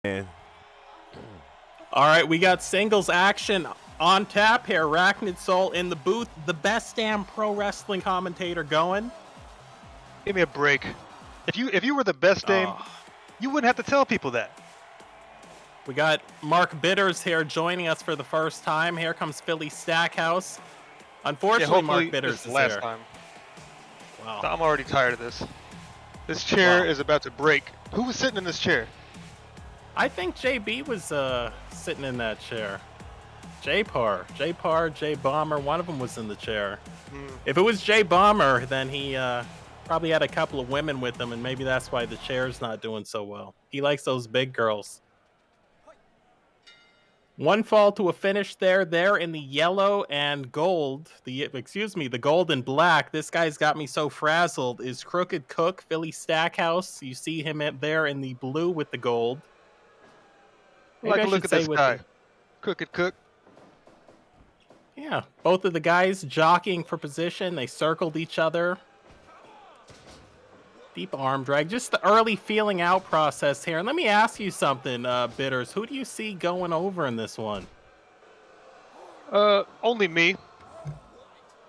And All right, we got singles action on tap here. Arachnid Soul in the booth, the best damn pro wrestling commentator going. Give me a break. If you were the best Dame, you wouldn't have to tell people that. We got Mark Bitters here joining us for the first time. Here comes Phillip Stackhouse. Unfortunately, Mark Bitters is last here. time. Wow. I'm already tired of this. This chair is about to break. Who was sitting in this chair? I think JB was sitting in that chair. J Bomber, one of them was in the chair. If it was J Bomber, then he probably had a couple of women with him, and maybe that's why the chair's not doing so well. He likes those big girls. One fall to a finish there in the yellow and gold. The gold and black. This guy's got me so frazzled. Is Crooked Cook, Phillip Stackhouse. You see him there in the blue with the gold. Like a look at this guy. Crooked Cook. Yeah, both of the guys jockeying for position. They circled each other. Deep arm drag. Just the early feeling out process here. And let me ask you something, Bitters. Who do you see going over in this one? Only me.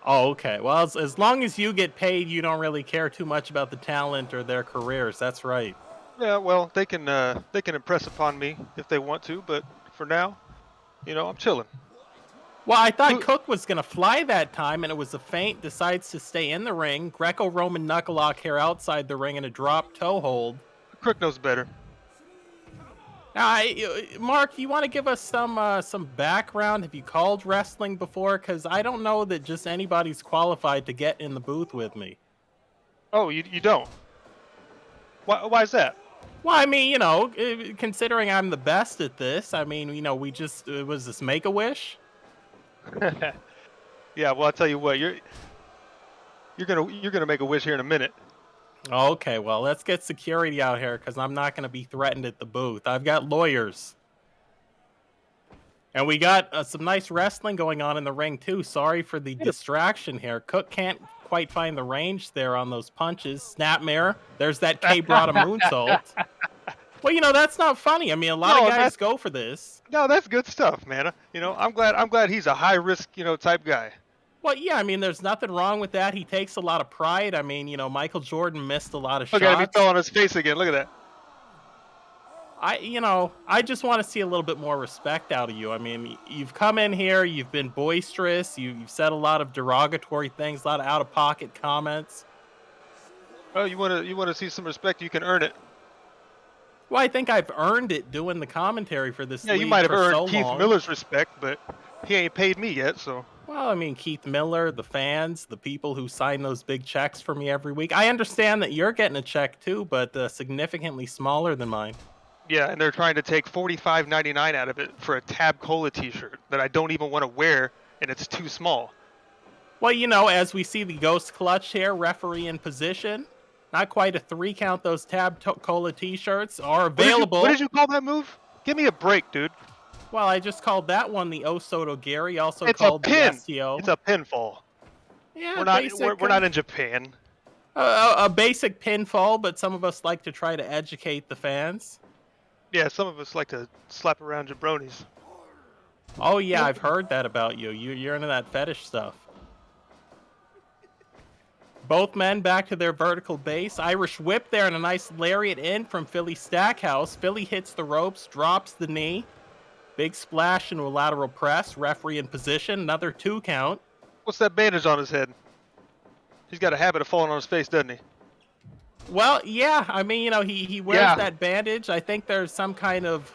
Oh, okay. Well, as long as you get paid, you don't really care too much about the talent or their careers. That's right. Yeah, well, they can impress upon me if they want to, but for now, I'm chilling. Well, I thought Cook was going to fly that time, and it was a feint. Decides to stay in the ring. Greco-Roman knuckle lock here outside the ring and a drop toe hold. Crook knows better. Now, Mark, you want to give us some background? Have you called wrestling before? Because I don't know that just anybody's qualified to get in the booth with me. Oh, you don't? Why is that? Well, I mean, considering I'm the best at this, I mean, was this Make-A-Wish? Yeah, well, I'll tell you what, you're gonna make a wish here in a minute. Okay, well, let's get security out here because I'm not going to be threatened at the booth. I've got lawyers. And we got some nice wrestling going on in the ring, too. Sorry for the distraction here. Cook can't quite find the range there on those punches. Snapmare. There's that K-Brada moonsault. Well, that's not funny. I mean, a lot of guys go for this. No, that's good stuff, man. I'm glad he's a high risk, type guy. Well, yeah, I mean, there's nothing wrong with that. He takes a lot of pride. I mean, Michael Jordan missed a lot of shots. Look at him, he fell on his face again. Look at that. I just want to see a little bit more respect out of you. I mean, you've come in here, you've been boisterous, you've said a lot of derogatory things, a lot of out-of-pocket comments. Oh, you want to see some respect? You can earn it. Well, I think I've earned it doing the commentary for this league. Yeah, you might have earned Keith Miller's respect, but he ain't paid me yet, so. Well, I mean, Keith Miller, the fans, the people who sign those big checks for me every week. I understand that you're getting a check too, but significantly smaller than mine. Yeah, and they're trying to take $45.99 out of it for a Tab Cola t-shirt that I don't even want to wear, and it's too small. Well, as we see the Ghost Clutch here, referee in position. Not quite a 3 count. Those Tab Cola t-shirts are available. What did you call that move? Give me a break, dude. Well, I just called that one the Osoto Gary. Also it's called a pin. The STO. It's a pinfall. Yeah, we're not in Japan. A basic pinfall, but some of us like to try to educate the fans. Yeah, some of us like to slap around jabronis. Oh yeah, I've heard that about you. You're into that fetish stuff. Both men back to their vertical base. Irish whip there and a nice lariat in from Phillip Stackhouse. Philly hits the ropes, drops the knee. Big splash into a lateral press. Referee in position. Another 2 count. What's that bandage on his head? He's got a habit of falling on his face, doesn't he? Well, yeah. I mean, he wears that bandage. I think there's some kind of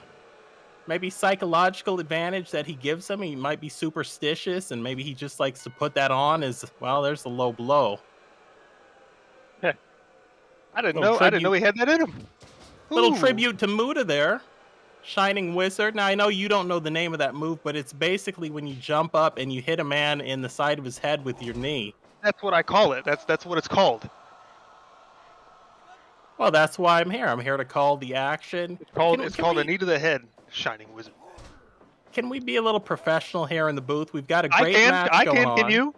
maybe psychological advantage that he gives him. He might be superstitious, and maybe he just likes to put that on as, well, there's a low blow. I didn't know he had that in him. Little tribute to Muda there. Shining Wizard. Now, I know you don't know the name of that move, but it's basically when you jump up and you hit a man in the side of his head with your knee. That's what I call it. That's what it's called. Well, that's why I'm here. I'm here to call the action. It's called a knee to the head, Shining Wizard. Can we be a little professional here in the booth? We've got a great match going on. Can you?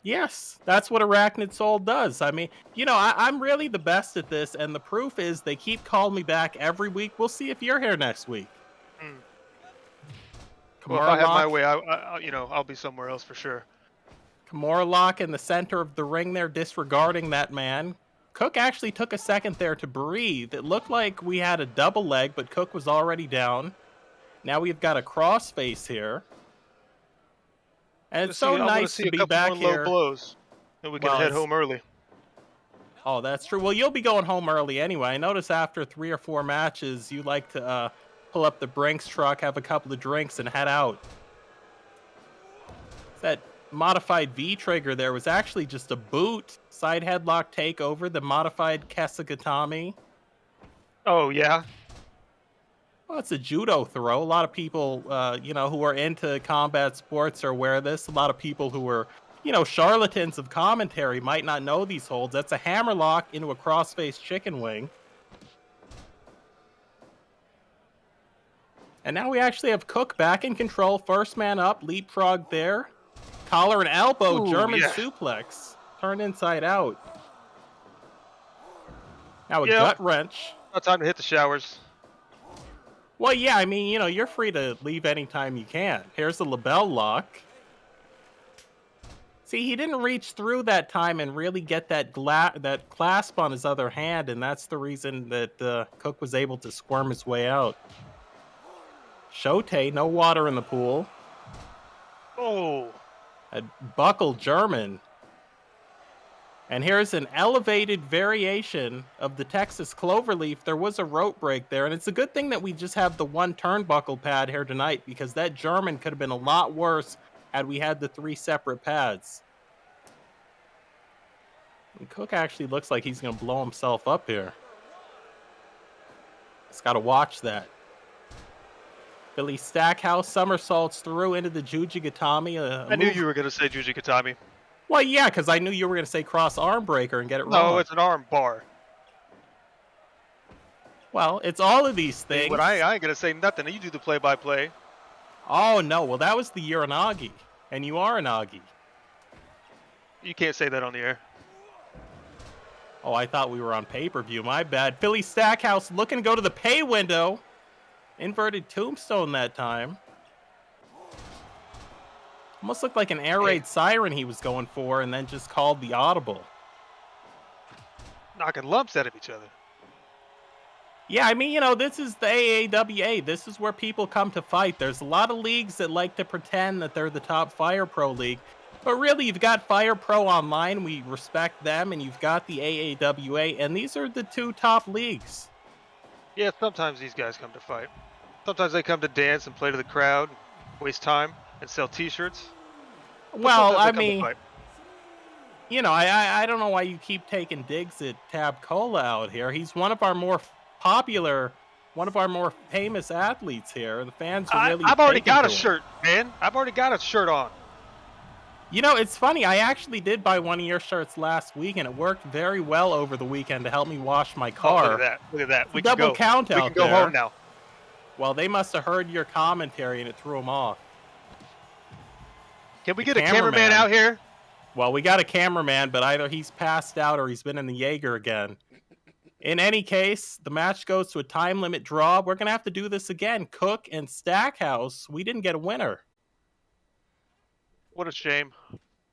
Yes, that's what Arachnid Soul does. I mean, I'm really the best at this, and the proof is they keep calling me back every week. We'll see if you're here next week. Hmm. Well, if I Kimura have my lock, way, I'll be somewhere else for sure. Kimura lock in the center of the ring there, disregarding that man. Cook actually took a second there to breathe. It looked like we had a double leg, but Cook was already down. Now we've got a crossface here. And it's so I'm gonna nice see to a be couple more back low here. blows, and we can Well, head it's home early. Oh, that's true. Well, you'll be going home early anyway. I notice after 3 or 4 matches, you like to pull up the Brinks truck, have a couple of drinks, and head out. That modified V trigger there was actually just a boot side headlock takeover, the modified Kesagatami. Oh yeah. Well, it's a judo throw. A lot of people, who are into combat sports are aware of this. A lot of people who are, charlatans of commentary might not know these holds. That's a hammerlock into a crossface chicken wing. And now we actually have Cook back in control. First man up, leapfrog there. Collar and elbow, Ooh, German yeah. suplex. Turned inside out. Now a Yep. gut wrench. Now time to hit the showers. Well, yeah, I mean, you're free to leave anytime you can. Here's the label lock. See, he didn't reach through that time and really get that clasp on his other hand, and that's the reason that Cook was able to squirm his way out. Shote, no water in the pool. Oh. A buckle German. And here's an elevated variation of the Texas Cloverleaf. There was a rope break there, and it's a good thing that we just have the one turnbuckle pad here tonight, because that German could have been a lot worse had we had the 3 separate pads. And Cook actually looks like he's going to blow himself up here. He's got to watch that. Philly Stackhouse somersaults through into the Jujigatami. I knew you were gonna say Juji Katami. Well, yeah, because I knew you were going to say cross arm breaker and get it No, wrong. it's an arm bar. Well, it's all of these things. But I ain't gonna say nothing. You do the play-by-play. Oh, no. Well, that was the Uranagi. And you are an Agi. You can't say that on the air. Oh, I thought we were on pay-per-view. My bad. Philly Stackhouse looking to go to the pay window. Inverted tombstone that time. Almost looked like an air raid siren he was going for, and then just called the audible. Knocking lumps out of each other. Yeah, I mean, this is the AAWA. This is where people come to fight. There's a lot of leagues that like to pretend that they're the top Fire Pro league. But really, you've got Fire Pro Online. We respect them. And you've got the AAWA. And these are the 2 top leagues. Yeah, sometimes these guys come to fight. Sometimes they come to dance and play to the crowd, waste time, and sell T-shirts. Well, I mean, I don't know why you keep taking digs at Tab Cola out here. He's one of our more popular, one of our more famous athletes here. The fans are really I've already got a him. shirt, man. I've already got a shirt on. It's funny. I actually did buy one of your shirts last week, and it worked very well over the weekend to help me wash my car. Oh, look at that. Look at that. We can double go. count We out can go there. home now. Well, they must have heard your commentary, and it threw them off. Can we get a cameraman out here? Well, we got a cameraman, but either he's passed out or he's been in the Jaeger again. In any case, the match goes to a time limit draw. We're going to have to do this again. Cook and Stackhouse, we didn't get a winner. What a shame.